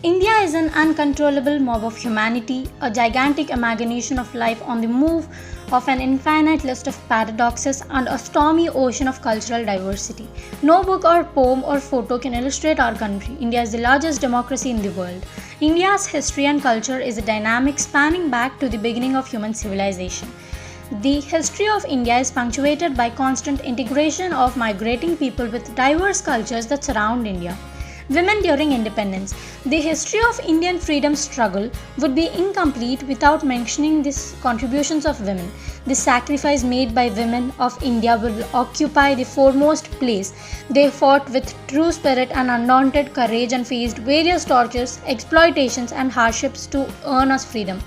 India is an uncontrollable mob of humanity, a gigantic amalgamation of life on the move, of an infinite list of paradoxes, and a stormy ocean of cultural diversity. No book or poem or photo can illustrate our country. India is the largest democracy in the world. India's history and culture is a dynamic spanning back to the beginning of human civilization. The history of India is punctuated by constant integration of migrating people with diverse cultures that surround India. Women during independence. The history of Indian freedom struggle would be incomplete without mentioning the contributions of women. The sacrifice made by women of India will occupy the foremost place. They fought with true spirit and undaunted courage and faced various tortures, exploitations, and hardships to earn us freedom.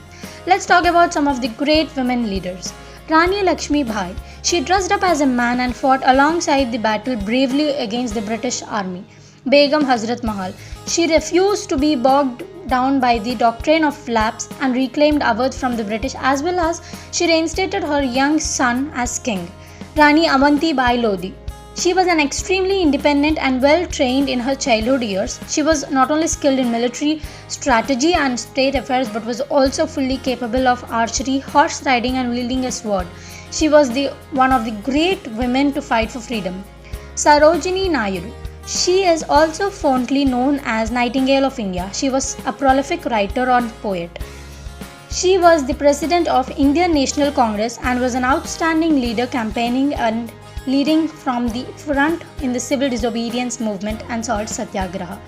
Let's talk about some of the great women leaders. Rani Lakshmi Bai. She dressed up as a man and fought alongside the battle bravely against the British army. Begum Hazrat Mahal. She refused to be bogged down by the doctrine of lapse and reclaimed Awadh from the British, as well as she reinstated her young son as king. Rani Avanti Bai Lodi. She was an extremely independent and well trained in her childhood years. She was not only skilled in military strategy and state affairs but was also fully capable of archery, horse riding, and wielding a sword. She was one of the great women to fight for freedom. Sarojini Naidu. She is also fondly known as Nightingale of India. She was a prolific writer and poet. She was the president of Indian National Congress and was an outstanding leader campaigning and leading from the front in the civil disobedience movement and salt satyagraha.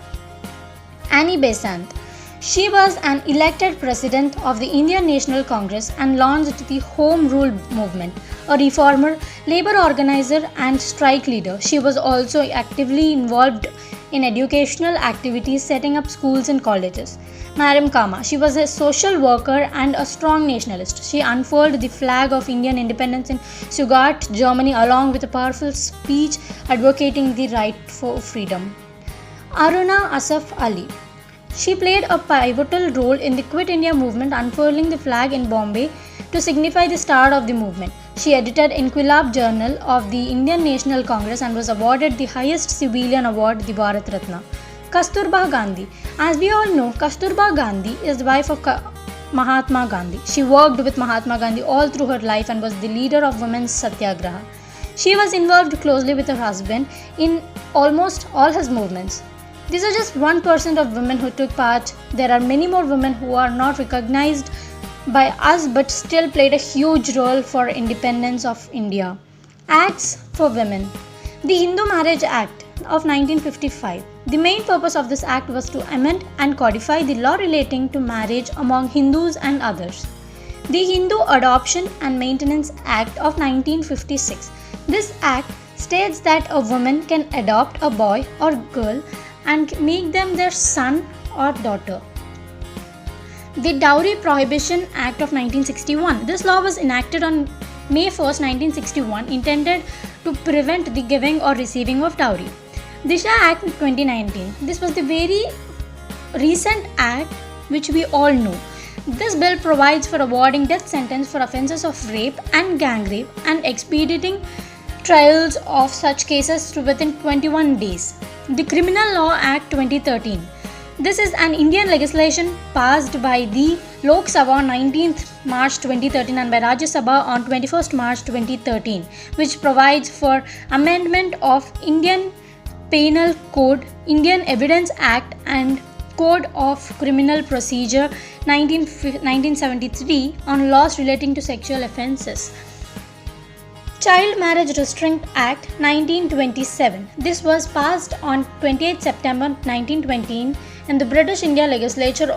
Annie Besant. She was an elected president of the Indian National Congress and launched the Home Rule movement, a reformer, labor organizer, and strike leader. She was also actively involved in educational activities, setting up schools and colleges. Mariam Kama. She was a social worker and a strong nationalist. She unfurled the flag of Indian independence in Stuttgart, Germany, along with a powerful speech advocating the right for freedom. Aruna Asaf Ali. She played a pivotal role in the Quit India movement, unfurling the flag in Bombay to signify the start of the movement. She edited Inquilab Journal of the Indian National Congress and was awarded the highest civilian award, the Bharat Ratna. Kasturba Gandhi. As we all know, Kasturba Gandhi is the wife of Mahatma Gandhi. She worked with Mahatma Gandhi all through her life and was the leader of women's satyagraha. She was involved closely with her husband in almost all his movements. These are just 1% of women who took part. There are many more women who are not recognized by us but still played a huge role for independence of India. Acts for women. The Hindu Marriage Act of 1955. The main purpose of this act was to amend and codify the law relating to marriage among Hindus and others. The Hindu Adoption and Maintenance Act of 1956. This act states that a woman can adopt a boy or girl and make them their son or daughter. The Dowry Prohibition Act of 1961. This law was enacted on May 1st, 1961, intended to prevent the giving or receiving of dowry. Disha Act 2019. This was the very recent act which we all know. This bill provides for awarding death sentence for offences of rape and gang rape and expediting trials of such cases to within 21 days. The Criminal Law Act 2013. This is an Indian legislation passed by the Lok Sabha on 19th March 2013 and by Rajya Sabha on 21st March 2013, which provides for amendment of Indian Penal Code, Indian Evidence Act and Code of Criminal Procedure 1973 on laws relating to sexual offences. Child Marriage Restraint Act 1927. This was passed on 28 September 1920 in the British India legislature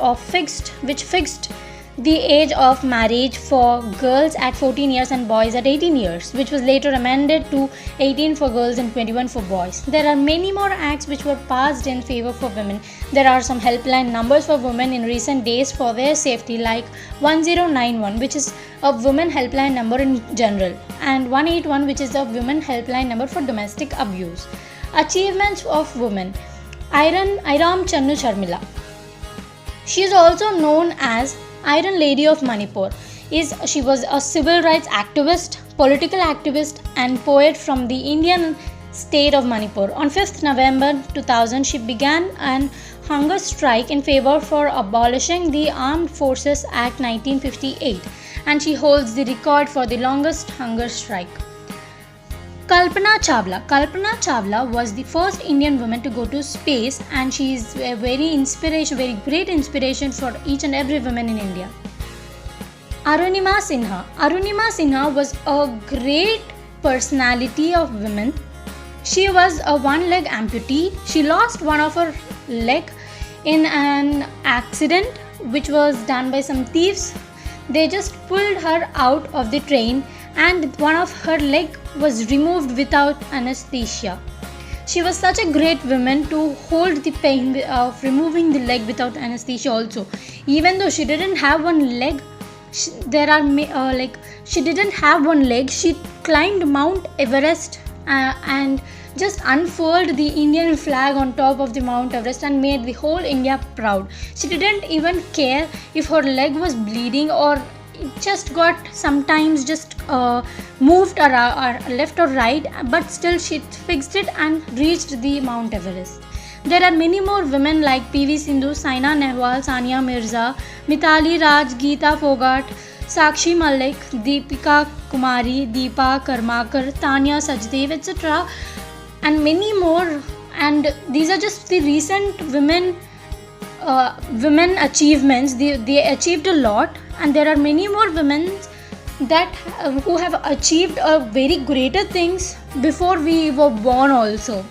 which fixed the age of marriage for girls at 14 years and boys at 18 years, which was later amended to 18 for girls and 21 for boys. There are many more acts which were passed in favor for women. There are some helpline numbers for women in recent days for their safety, like 1091, which is a women helpline number in general, and 181, which is a women helpline number for domestic abuse. Achievements of women. Iram Channu Sharmila. She is also known as Iron Lady of Manipur. She was a civil rights activist, political activist and poet from the Indian state of Manipur. On 5th November 2000, she began an hunger strike in favor for abolishing the Armed Forces Act 1958, and she holds the record for the longest hunger strike. Kalpana Chawla. Kalpana Chawla was the first Indian woman to go to space, and she is a very great inspiration for each and every woman in India. Arunima Sinha. Arunima Sinha was a great personality of women. She was a one-leg amputee. She lost one of her leg in an accident which was done by some thieves. They just pulled her out of the train and one of her leg was removed without anesthesia. She was such a great woman to hold the pain of removing the leg without anesthesia also. Even though she didn't have one leg, she didn't have one leg, she climbed Mount Everest and just unfurled the Indian flag on top of the Mount Everest and made the whole India proud. She didn't even care if her leg was bleeding or it just got sometimes just moved around, or left or right, but still she fixed it and reached the Mount Everest. There are many more women like PV Sindhu, Saina Nehwal, Sania Mirza, Mithali Raj, Geeta Fogart, Sakshi Malik, Deepika Kumari, Deepa Karmakar, Tanya Sajdev, etc. and many more. And these are just the recent women achievements. They achieved a lot, and there are many more women that who have achieved very greater things before we were born also.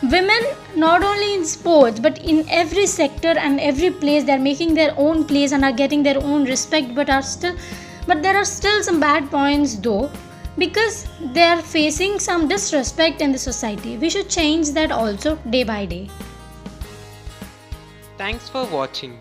Women, not only in sports but in every sector and every place, they are making their own place and are getting their own respect, but there are still some bad points though, because they are facing some disrespect in the society. We should change that also day by day. Thanks for watching.